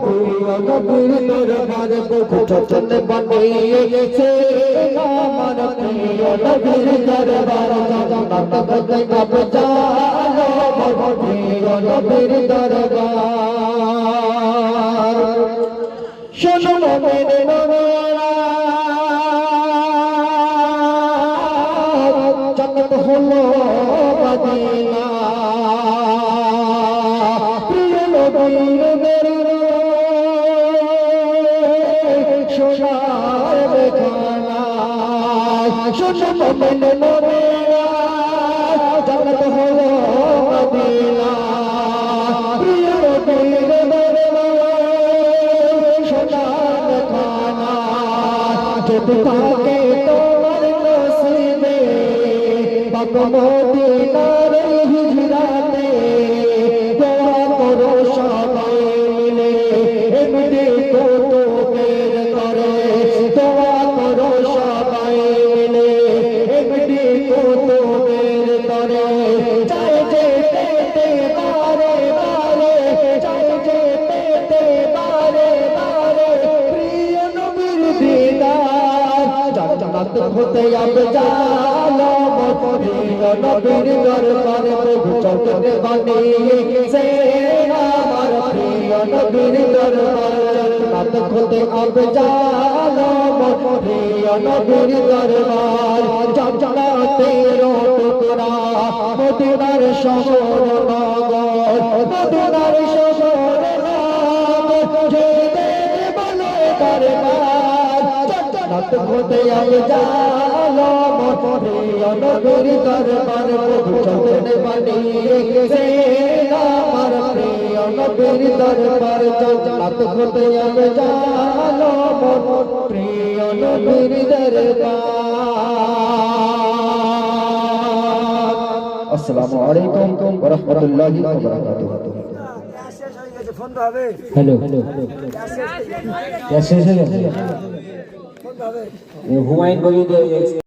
প্রিয় নবীর দরবার চটন বানিয়েছে আমার প্রিয় নবীর দরবার জান্নাত হতে কব জানো প্রিয় নবীর দরবার শোনো মেরে নবীরা জান্নাত হলো মদিনা প্রিয় নবীর সোনার বেখানা শোনো মেরে নবীরা জান্নাত হলো মদিনা প্রিয় নবীর সোনার বেখানা যদি থাকে তোমার নসিবে পাক মদিনার হিজরাতে দোয়া করো সবাই মিলে এমনি তো বের করে দোয়া করো সবাই মিলে এমনি তো বের করে চাই যে পেতে বারে বারে চাই যে পেতে বারে বারে প্রিয় নবীর দিদার জান্নাত হতে আবে জানো প্রিয় নবীর দরবারে চটন বানিয়েছে আমার প্রিয় নবীর দরবার জান্নাত হতে আবে জানো প্রিয় নবীর দরবার জান্নাতের টুকরা মদিনার শহর নগর মদিনার শহর নগর যে দেখে বলে দরবার জান্নাত হতে আবে জানো প্রিয় নবীর দরবার চটন বানিয়েছে আমার প্রিয় নবীর দরবার জান্নাত হতে আবে জানো প্রিয় নবীর দরবার। আসসালামু আলাইকুম ওয়া রাহমাতুল্লাহি ওয়া বারাকাতুহু। হ্যালো শেষ হয়ে গেছে হুমায়ুন কবি